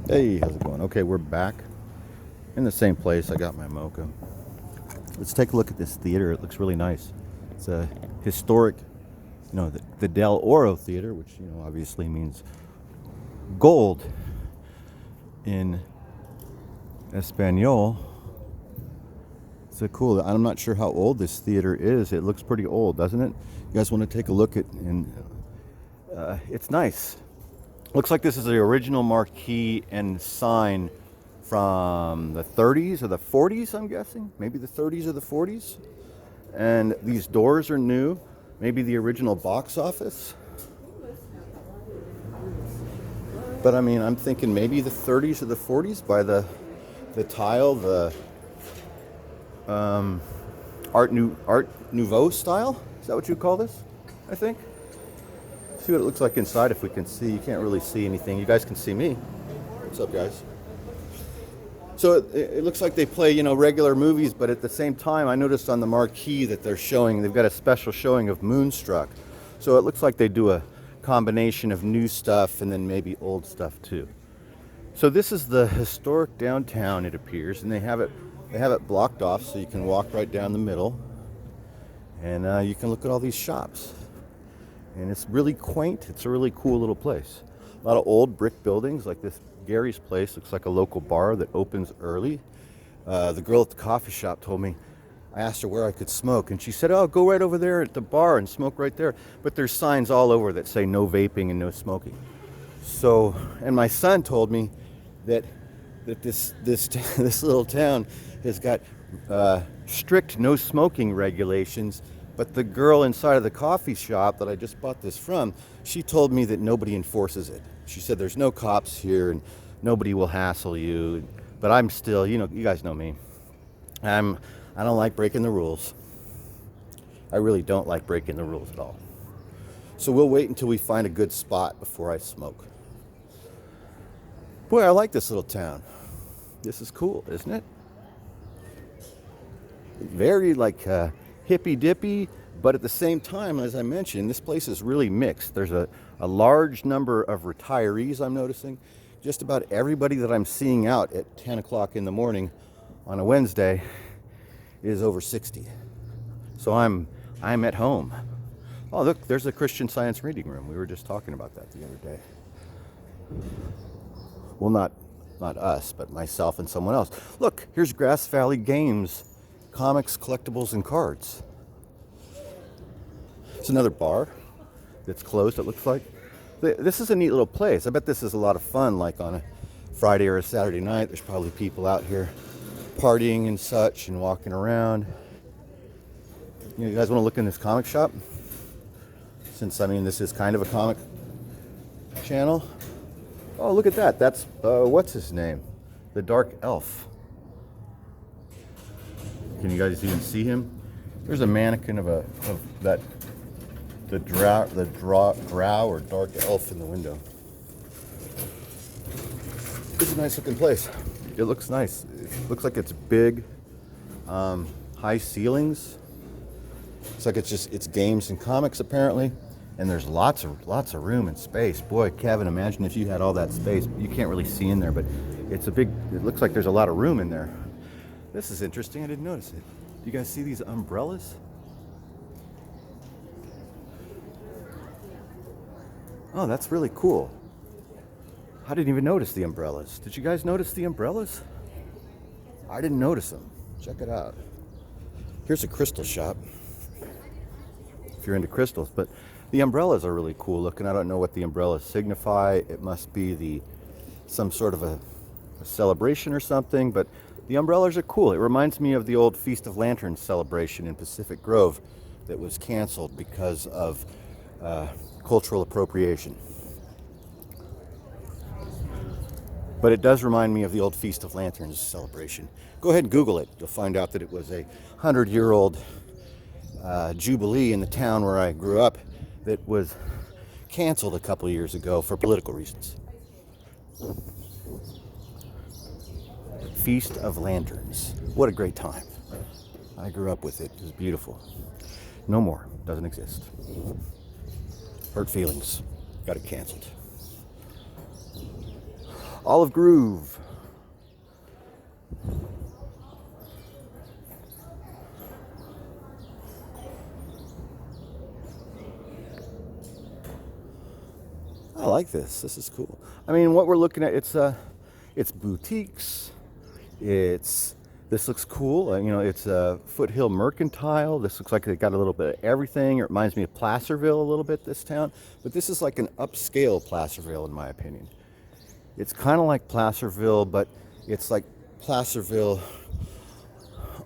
Hey, how's it going? Okay, we're back in the same place. I got my mocha. Let's take a look at this theater. It looks really nice. It's a historic, the Del Oro Theater, which, obviously means gold in Espanol. It's a cool. I'm not sure how old this theater is. It looks pretty old, doesn't it? You guys want to take a look at, and it's nice. Looks like this is the original marquee and sign from the 30s or the 40s, I'm guessing. Maybe the 30s or the 40s. And these doors are new. Maybe the original box office. But I mean, I'm thinking maybe the 30s or the 40s by the tile, the Art Nouveau style. Is that what you call this? I think. See what it looks like inside if we can see. You can't really see anything. You guys can see me. What's up, guys? So it looks like they play, regular movies, but at the same time, I noticed on the marquee that they've got a special showing of Moonstruck. So it looks like they do a combination of new stuff and then maybe old stuff too. So this is the historic downtown, it appears, and they have it blocked off so you can walk right down the middle, and you can look at all these shops. And it's really quaint. It's a really cool little place. A lot of old brick buildings like this. Gary's place looks like a local bar that opens early. The girl at the coffee shop told me, I asked her where I could smoke, and she said, oh, go right over there at the bar and smoke right there. But there's signs all over that say no vaping and no smoking. So, and my son told me that this this little town has got strict no smoking regulations. But the girl inside of the coffee shop that I just bought this from, she told me that nobody enforces it. She said there's no cops here and nobody will hassle you. But I'm still, you guys know me. I don't like breaking the rules. I really don't like breaking the rules at all. So we'll wait until we find a good spot before I smoke. Boy, I like this little town. This is cool, isn't it? Very hippy dippy, but at the same time, as I mentioned, this place is really mixed. There's a large number of retirees, I'm noticing. Just about everybody that I'm seeing out at 10 o'clock in the morning on a Wednesday is over 60. So I'm at home. Oh, look, there's a Christian Science reading room. We were just talking about that the other day. Well, not us, but myself and someone else. Look, here's Grass Valley Games. Comics, collectibles, and cards. It's another bar that's closed, it looks like. This is a neat little place. I bet this is a lot of fun, like on a Friday or a Saturday night. There's probably people out here partying and such and walking around. You guys want to look in this comic shop? Since, this is kind of a comic channel. Oh, look at that. That's, what's his name? The Dark Elf. Can you guys even see him? There's a mannequin the drow or dark elf in the window. It's a nice looking place. It looks nice. It looks like it's big, high ceilings. Looks like it's games and comics apparently, and there's lots of room and space. Boy, Kevin, imagine if you had all that space. You can't really see in there, but it looks like there's a lot of room in there. This is interesting. I didn't notice it. Do you guys see these umbrellas? Oh, that's really cool. I didn't even notice the umbrellas. Did you guys notice the umbrellas? I didn't notice them. Check it out. Here's a crystal shop. If you're into crystals, but the umbrellas are really cool looking. I don't know what the umbrellas signify. It must be some sort of a celebration or something, but the umbrellas are cool. It reminds me of the old Feast of Lanterns celebration in Pacific Grove that was canceled because of cultural appropriation. But it does remind me of the old Feast of Lanterns celebration. Go ahead and Google it. You'll find out that it was a 100-year-old jubilee in the town where I grew up that was canceled a couple years ago for political reasons. Feast of Lanterns. What a great time. I grew up with it. It was beautiful. No more. Doesn't exist. Hurt feelings. Got it canceled. Olive Grove. I like this. This is cool. I mean, what we're looking at, it's boutiques. This looks cool. You know, it's a Foothill Mercantile. This looks like they got a little bit of everything. It reminds me of Placerville a little bit, this town. But this is like an upscale Placerville, in my opinion. It's kind of like Placerville, but it's like Placerville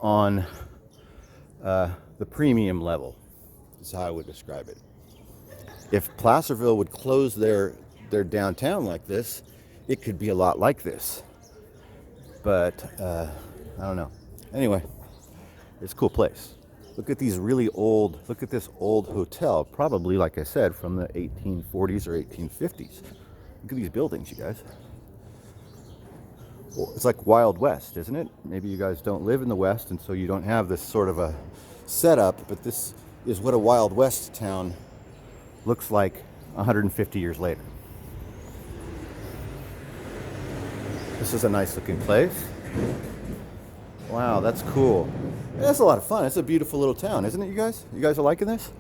on the premium level, is how I would describe it. If Placerville would close their downtown like this, it could be a lot like this. But I don't know. Anyway, it's a cool place. Look at these really old, look at this old hotel, probably, like I said, from the 1840s or 1850s. Look at these buildings, you guys. Well, it's like Wild West, isn't it? Maybe you guys don't live in the West, and so you don't have this sort of a setup, but this is what a Wild West town looks like 150 years later. This is a nice looking place. Wow, that's cool. That's a lot of fun. It's a beautiful little town, isn't it, you guys? You guys are liking this?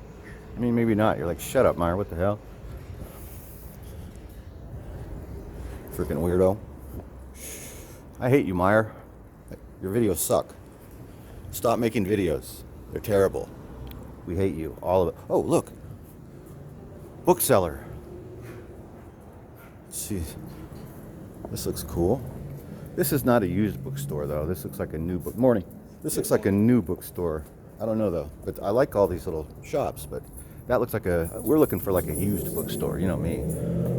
I mean, maybe not. You're like, shut up, Meyer, what the hell? Freaking weirdo. I hate you, Meyer. Your videos suck. Stop making videos. They're terrible. We hate you, all of it. Oh, look. Bookseller. Let's see. This looks cool. This is not a used bookstore, though. This looks like a new book. Morning. This looks like a new bookstore. I don't know, though. But I like all these little shops. But that looks like we're looking for like a used bookstore. You know me.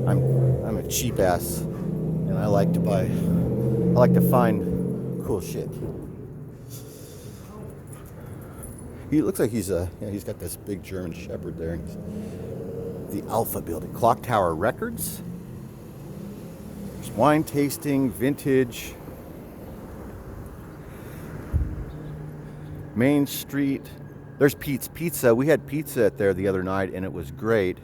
I'm a cheap ass, and I like to find cool shit. He looks like he's got this big German Shepherd there. The Alpha Building, Clock Tower Records. There's wine tasting, vintage. Main Street. There's Pete's Pizza. We had pizza at there the other night, and it was great.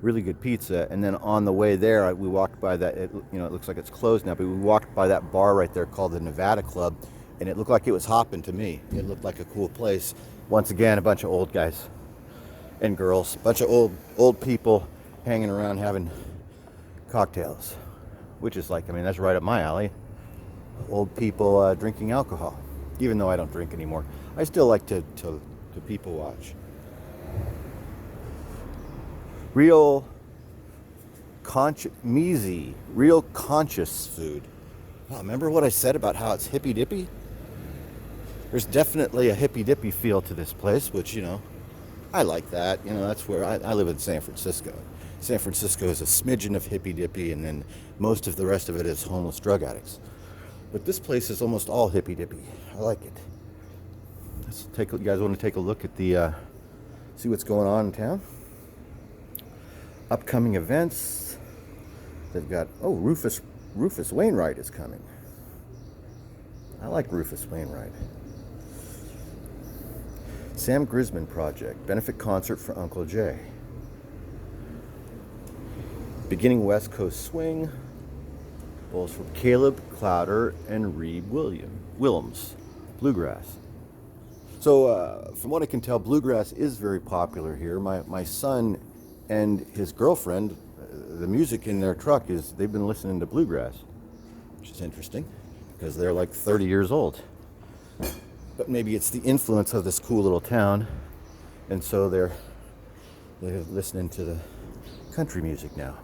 Really good pizza. And then on the way there, we walked by that. It looks like it's closed now, but we walked by that bar right there called the Nevada Club, and it looked like it was hopping to me. It looked like a cool place. Once again, a bunch of old guys and girls, a bunch of old people hanging around having cocktails, which is like, I mean, that's right up my alley. Old people drinking alcohol, even though I don't drink anymore. I still like to people watch. Real conscious food. Oh, remember what I said about how it's hippy dippy? There's definitely a hippy dippy feel to this place, which, I like that. That's where I live in San Francisco. San Francisco is a smidgen of hippy dippy, and then most of the rest of it is homeless drug addicts. But this place is almost all hippy dippy. I like it. You guys want to take a look at see what's going on in town? Upcoming events. They've got, Rufus Wainwright is coming. I like Rufus Wainwright. Sam Grisman Project, benefit concert for Uncle Jay. Beginning West Coast Swing. Bowls from Caleb Clowder and Reed Willems. Bluegrass. So, from what I can tell, bluegrass is very popular here. My son and his girlfriend, the music in their truck they've been listening to bluegrass, which is interesting because they're like 30 years old. But maybe it's the influence of this cool little town, and so they're listening to the country music now.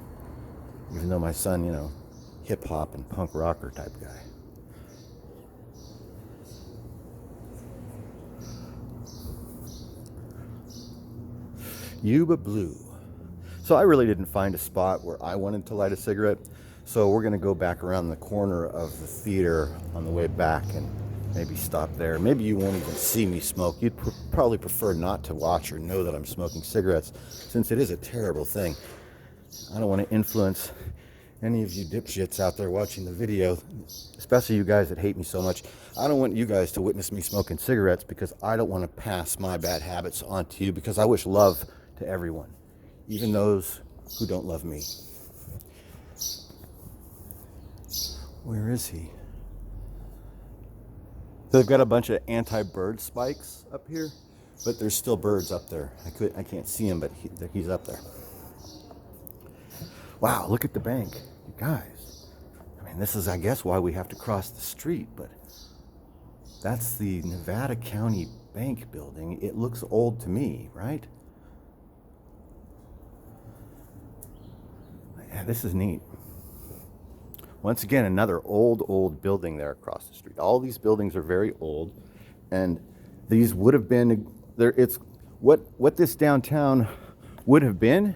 Even though my son, hip hop and punk rocker type guy. Yuba Blue. So I really didn't find a spot where I wanted to light a cigarette. So we're going to go back around the corner of the theater on the way back and maybe stop there. Maybe you won't even see me smoke. You'd probably prefer not to watch or know that I'm smoking cigarettes, since it is a terrible thing. I don't want to influence any of you dipshits out there watching the video, especially you guys that hate me so much. I don't want you guys to witness me smoking cigarettes, because I don't want to pass my bad habits on to you, because I wish love to everyone, even those who don't love me. Where is he? They've got a bunch of anti-bird spikes up here, but there's still birds up there. I can't see him, but he's up there. Wow, look at the bank, you guys. I mean, this is, I guess, why we have to cross the street, but that's the Nevada County Bank building. It looks old to me, right? Yeah, this is neat. Once again, another old building there across the street. All these buildings are very old, and these would have been there. It's what this downtown would have been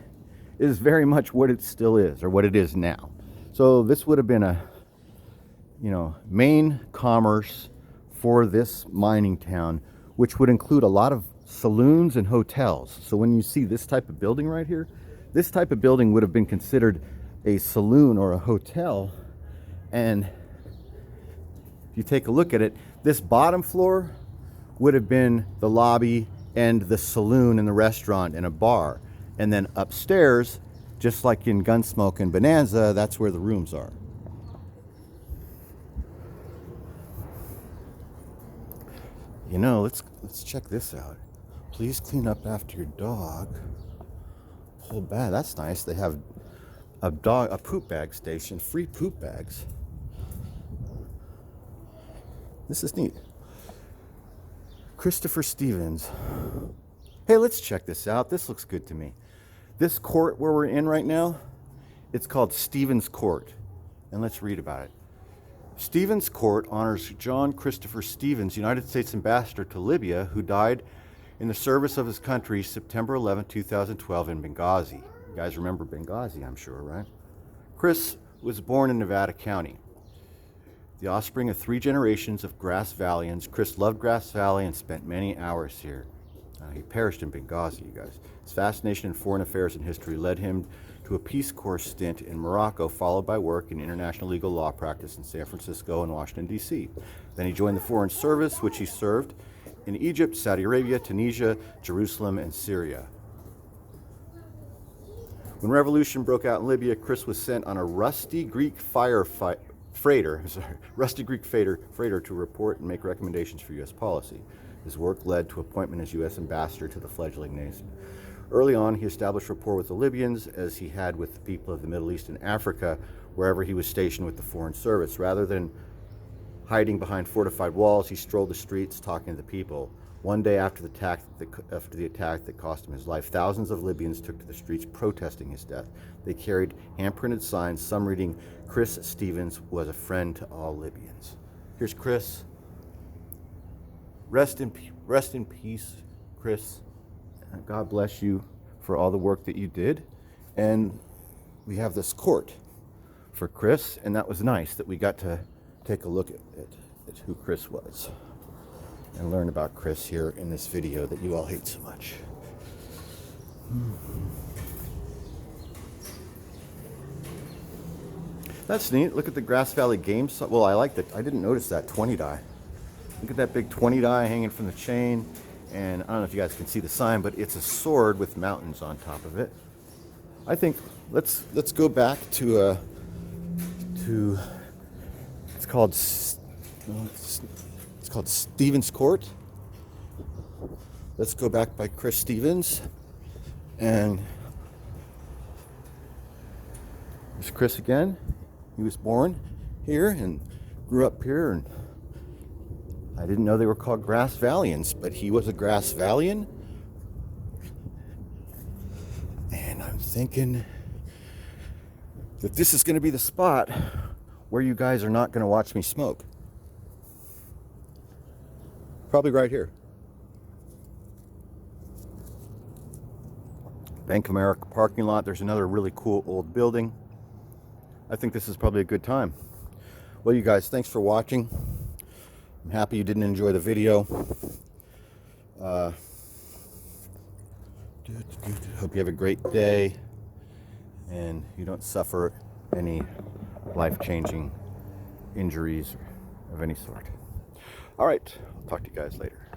is very much what it still is, or what it is now. So this would have been a, main commerce for this mining town, which would include a lot of saloons and hotels. So when you see this type of building right here, this type of building would have been considered a saloon or a hotel. And if you take a look at it, this bottom floor would have been the lobby and the saloon and the restaurant and a bar. And then upstairs, just like in Gunsmoke and Bonanza, that's where the rooms are. Let's check this out. Please clean up after your dog. Whole bag. That's nice. They have a poop bag station, free poop bags. This is neat. Christopher Stevens. Hey, let's check this out. This looks good to me. This court where we're in right now, it's called Stevens Court. And let's read about it. Stevens Court honors John Christopher Stevens, United States Ambassador to Libya, who died in the service of his country September 11, 2012 in Benghazi. You guys remember Benghazi, I'm sure, right? Chris was born in Nevada County. The offspring of 3 generations of Grass Valleyans, Chris loved Grass Valley and spent many hours here. He perished in Benghazi, you guys. His fascination in foreign affairs and history led him to a Peace Corps stint in Morocco, followed by work in international legal law practice in San Francisco and Washington, D.C. Then he joined the Foreign Service, which he served in Egypt, Saudi Arabia, Tunisia, Jerusalem, and Syria. When revolution broke out in Libya, Chris was sent on a rusty Greek freighter to report and make recommendations for U.S. policy. His work led to appointment as U.S. ambassador to the fledgling nation. Early on, he established rapport with the Libyans, as he had with the people of the Middle East and Africa, wherever he was stationed with the Foreign Service. Rather than hiding behind fortified walls, he strolled the streets talking to the people. One day after the attack that cost him his life, thousands of Libyans took to the streets protesting his death. They carried hand-printed signs, some reading, "Chris Stevens was a friend to all Libyans." Here's Chris. Rest in peace, Chris. God bless you for all the work that you did. And we have this court for Chris, and that was nice that we got to take a look at who Chris was and learn about Chris here in this video that you all hate so much. That's neat. Look at the Grass Valley Games. Well, I like that. I didn't notice that 20 die. Look at that big 20 die hanging from the chain. And I don't know if you guys can see the sign, but it's a sword with mountains on top of it. I think let's go back to it's called Stevens Court. Let's go back by Chris Stevens, and there's Chris again. He was born here and grew up here, and I didn't know they were called Grass Valleyans, but he was a Grass Valleyan. And I'm thinking that this is going to be the spot where you guys are not going to watch me smoke. Probably right here. Bank of America parking lot. There's another really cool old building. I think this is probably a good time. Well, you guys, thanks for watching. I'm happy you didn't enjoy the video. Hope you have a great day and you don't suffer any life-changing injuries of any sort. All right, I'll talk to you guys later.